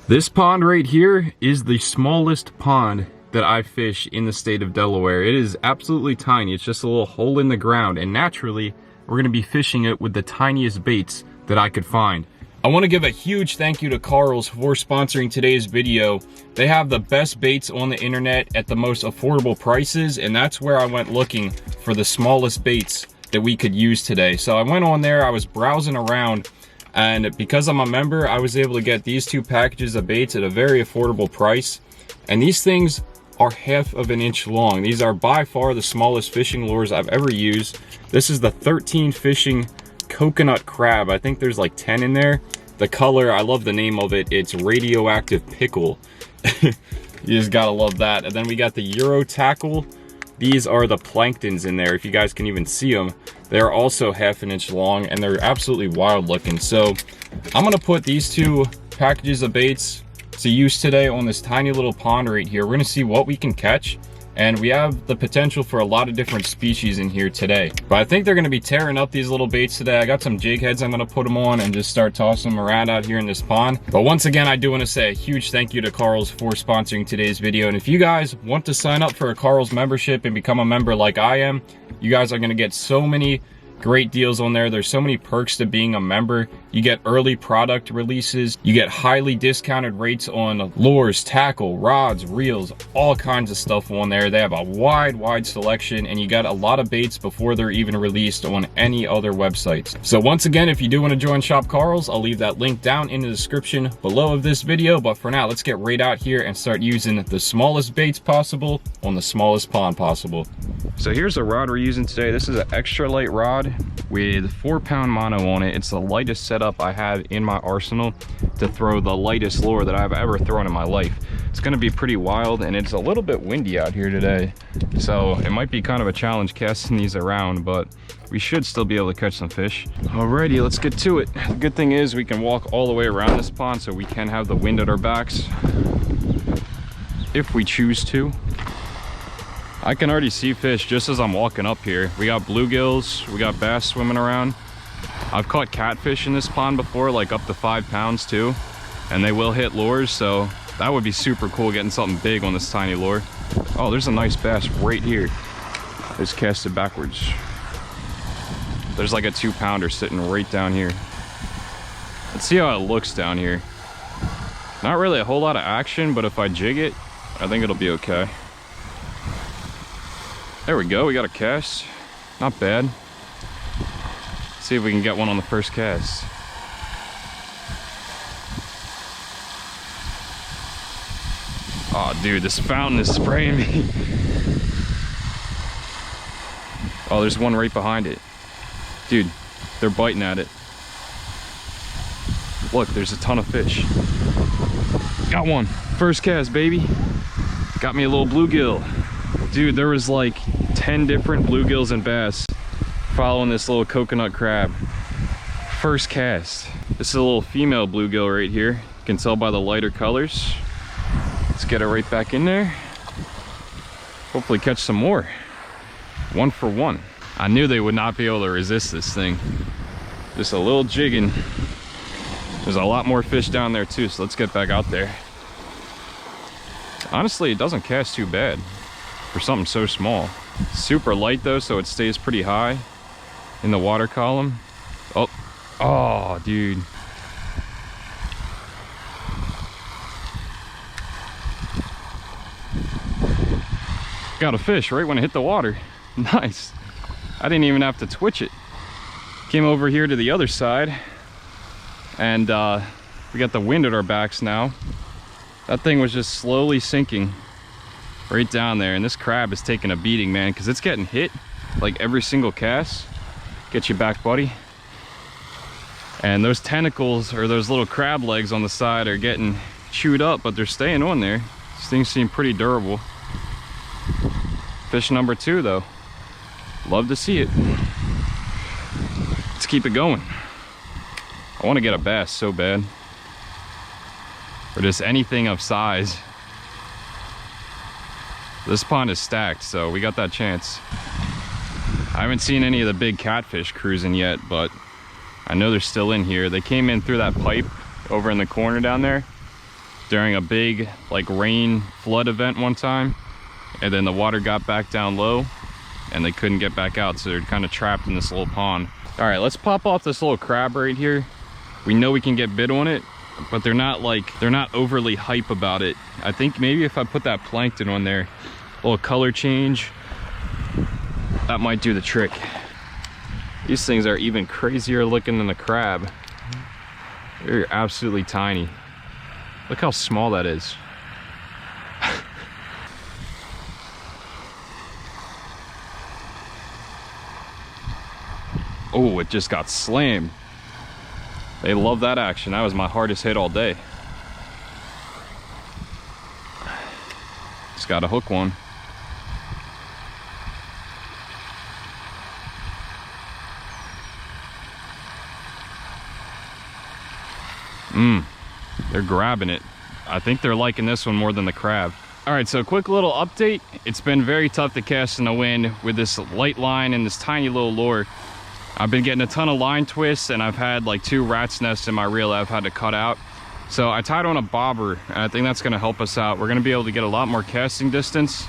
This pond right here is the smallest pond that I fish in the state of Delaware. It is absolutely tiny. It's just a little hole in the ground, and naturally, we're gonna be fishing it with the tiniest baits that I could find. I wanna give a huge thank you to Carl's for sponsoring today's video. They have the best baits on the internet at the most affordable prices, and that's where I went looking for the smallest baits that we could use today. So I went on there, I was browsing around, and because I'm a member, I was able to get these two packages of baits at a very affordable price. And these things are 1/2 inch long. These are by far the smallest fishing lures I've ever used. This is the 13 fishing coconut crab. I think there's like 10 in there. The color, I love the name of it. It's radioactive pickle. You just gotta love that. And then we got the Euro tackle. These are the planktons in there, if you guys can even see them. They're also 1/2 inch long, and they're absolutely wild looking. So I'm gonna put these two packages of baits to use today on this tiny little pond right here. We're gonna see what we can catch, and we have the potential for a lot of different species in here today. But I think they're gonna be tearing up these little baits today. I got some jig heads I'm gonna put them on and just start tossing them around out here in this pond. But once again, I do wanna say a huge thank you to Carl's for sponsoring today's video. And if you guys want to sign up for a Carl's membership and become a member like I am, you guys are gonna get so many great deals on there. There's so many perks to being a member. You get early product releases, you get highly discounted rates on lures, tackle, rods, reels, all kinds of stuff on there. They have a wide selection, and you got a lot of baits before they're even released on any other websites. So once again, if you do want to join Shop Carl's, I'll leave that link down in the description below of this video. But for now, let's get right out here and start using the smallest baits possible on the smallest pond possible. So here's the rod we're using today. This is an extra light rod with 4-pound mono on it. It's the lightest setup I have in my arsenal to throw the lightest lure that I've ever thrown in my life. It's gonna be pretty wild, and it's a little bit windy out here today, so it might be kind of a challenge casting these around, but we should still be able to catch some fish. Alrighty, let's get to it. The good thing is we can walk all the way around this pond, so we can have the wind at our backs if we choose to. I can already see fish just as I'm walking up here. We got bluegills, we got bass swimming around. I've caught catfish in this pond before, like up to 5 pounds too, and they will hit lures, so that would be super cool getting something big on this tiny lure. Oh, there's a nice bass right here. Just cast it backwards. There's like a 2-pounder sitting right down here. Let's see how it looks down here. Not really a whole lot of action, but if I jig it, I think it'll be okay. There we go, we got a cast. Not bad. Let's see if we can get one on the first cast. Oh dude, this fountain is spraying me. Oh, there's one right behind it. Dude, they're biting at it. Look, there's a ton of fish. Got one. First cast, baby. Got me a little bluegill. Dude, there was like 10 different bluegills and bass following this little coconut crab. First cast. This is a little female bluegill right here. You can tell by the lighter colors. Let's get it right back in there. Hopefully catch some more. 1 for 1. I knew they would not be able to resist this thing. Just a little jigging. There's a lot more fish down there too, so let's get back out there. Honestly, it doesn't cast too bad for something so small. Super light though, so it stays pretty high in the water column. Oh, dude. Got a fish right when it hit the water. Nice. I didn't even have to twitch it. Came over here to the other side, and we got the wind at our backs now. That thing was just slowly sinking right down there, and this crab is taking a beating, man, because it's getting hit like every single cast. Get you back, buddy. And those tentacles, or those little crab legs on the side, are getting chewed up, but they're staying on there. These things seem pretty durable. Fish number 2 though. Love to see it. Let's keep it going. I want to get a bass so bad, or just anything of size. This pond is stacked, so we got that chance. I haven't seen any of the big catfish cruising yet, but I know they're still in here. They came in through that pipe over in the corner down there. during a big like rain flood event one time, and then the water got back down low and they couldn't get back out, so they're kind of trapped in this little pond. All right, let's pop off this little crab right here. We know we can get bit on it, but they're not overly hype about it. I think maybe if I put that plankton on there, a little color change, that might do the trick. These things are even crazier looking than the crab. They're absolutely tiny. Look how small that is. Oh, it just got slammed. They love that action. That was my hardest hit all day. Just gotta hook one. They're grabbing it. I think they're liking this one more than the crab. All right, so quick little update. It's been very tough to cast in the wind with this light line and this tiny little lure. I've been getting a ton of line twists, and I've had like 2 rat's nests in my reel I've had to cut out. So I tied on a bobber, and I think that's gonna help us out. We're gonna be able to get a lot more casting distance,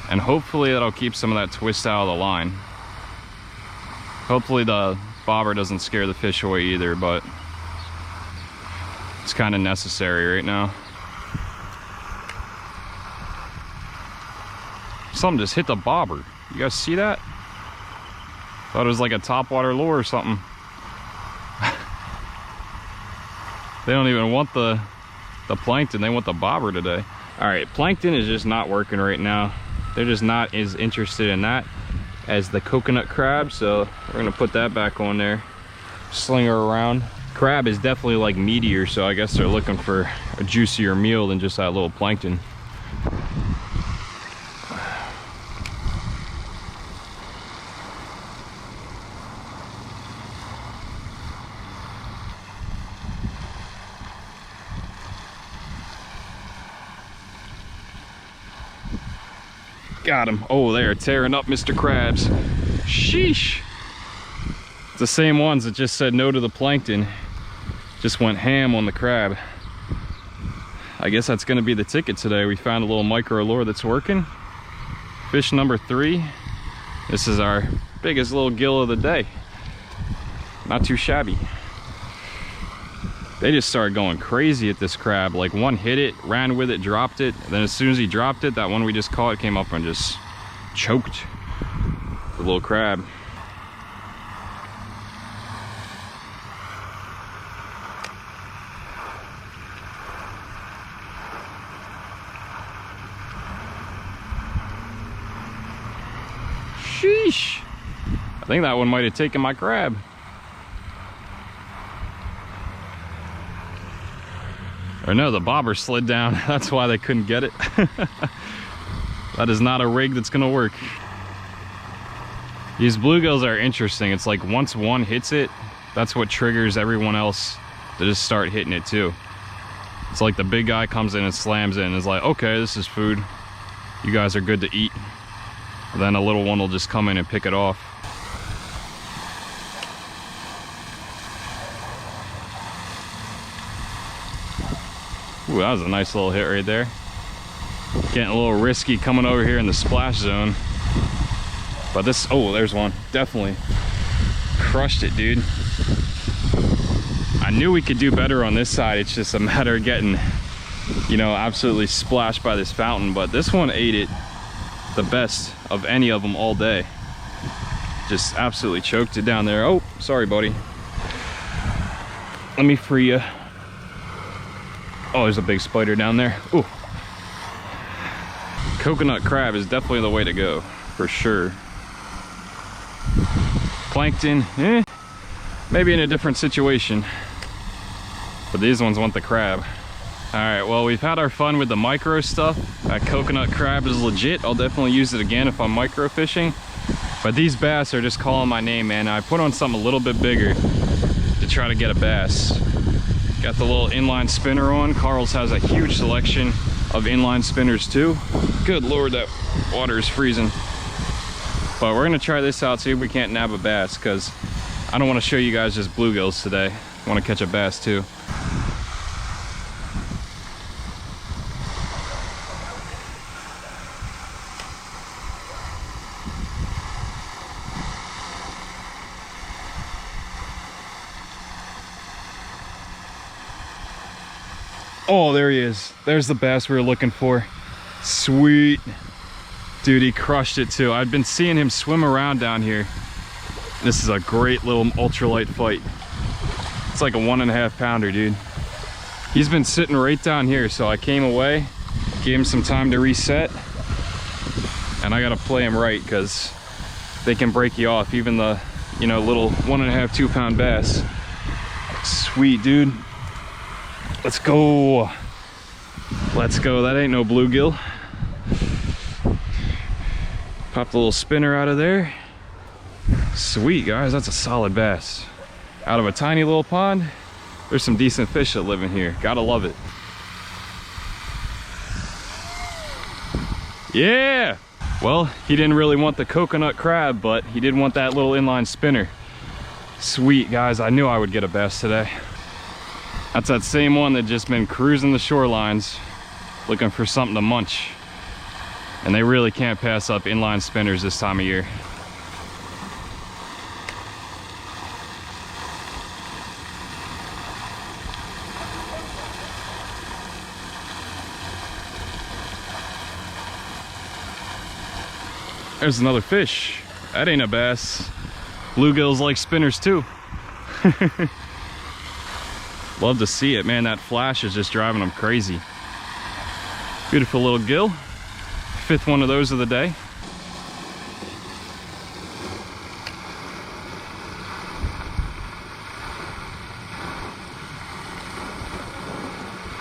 and hopefully that'll keep some of that twist out of the line. Hopefully the bobber doesn't scare the fish away either, but it's kind of necessary right now. Something just hit the bobber. You guys see that? Thought it was like a topwater lure or something. They don't even want the plankton, they want the bobber today. All right, plankton is just not working right now. They're just not as interested in that as the coconut crab, so we're gonna put that back on there, sling her around. Crab is definitely like meatier, so I guess they're looking for a juicier meal than just that little plankton. Got him. Oh, they are tearing up Mr. Krabs. Sheesh. It's the same ones that just said no to the plankton. Just went ham on the crab. I guess that's gonna be the ticket today. We found a little micro lure that's working. Fish number 3. This is our biggest little gill of the day. Not too shabby. They just started going crazy at this crab. Like one hit it, ran with it, dropped it. And then as soon as he dropped it, that one we just caught came up and just choked the little crab. Sheesh. I think that one might have taken my crab. Or no, the bobber slid down. That's why they couldn't get it. That is not a rig that's gonna work. These bluegills are interesting. It's like once one hits it, that's what triggers everyone else to just start hitting it too. It's like the big guy comes in and slams it and is like, okay, this is food. You guys are good to eat. And then a little one will just come in and pick it off. Ooh, that was a nice little hit right there. Getting a little risky coming over here in the splash zone. But this, oh, there's one. Definitely crushed it, dude. I knew we could do better on this side. It's just a matter of getting, you know, absolutely splashed by this fountain. But this one ate it the best of any of them all day. Just absolutely choked it down there. Oh, sorry, buddy. Let me free you. Oh, there's a big spider down there. Ooh. Coconut crab is definitely the way to go, for sure. Plankton, maybe in a different situation. But these ones want the crab. All right, well, we've had our fun with the micro stuff. That coconut crab is legit. I'll definitely use it again if I'm micro fishing. But these bass are just calling my name, man. I put on something a little bit bigger to try to get a bass. Got the little inline spinner on. Carl's has a huge selection of inline spinners too. Good Lord, that water is freezing. But we're gonna try this out, see if we can't nab a bass, because I don't want to show you guys just bluegills today. I want to catch a bass too. Oh, there he is. There's the bass we were looking for. Sweet. Dude, he crushed it too. I've been seeing him swim around down here. This is a great little ultralight fight. It's like a 1.5 pounder, dude. He's been sitting right down here, so I came away, gave him some time to reset, and I gotta play him right because they can break you off, even the, you know, little 1.5, 2 pound bass. Sweet, dude. Let's go. Let's go. That ain't no bluegill. Pop the little spinner out of there. Sweet, guys. That's a solid bass. Out of a tiny little pond, there's some decent fish that live in here. Gotta love it. Yeah! Well, he didn't really want the coconut crab, but he did want that little inline spinner. Sweet, guys. I knew I would get a bass today. That's that same one that just been cruising the shorelines looking for something to munch. And they really can't pass up inline spinners this time of year. There's another fish. That ain't a bass. Bluegills like spinners too. Love to see it, man. That flash is just driving them crazy. Beautiful little gill. 5th one of those of the day.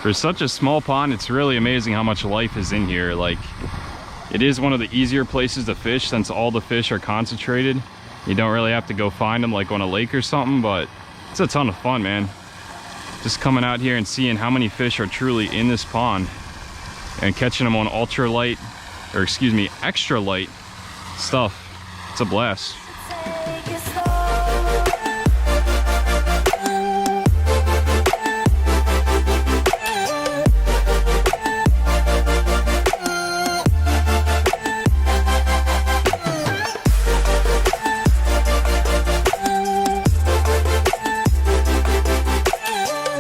For such a small pond, it's really amazing how much life is in here. Like, it is one of the easier places to fish since all the fish are concentrated. You don't really have to go find them like on a lake or something, but it's a ton of fun, man. Just coming out here and seeing how many fish are truly in this pond and catching them on ultra light, or excuse me, extra light stuff. It's a blast.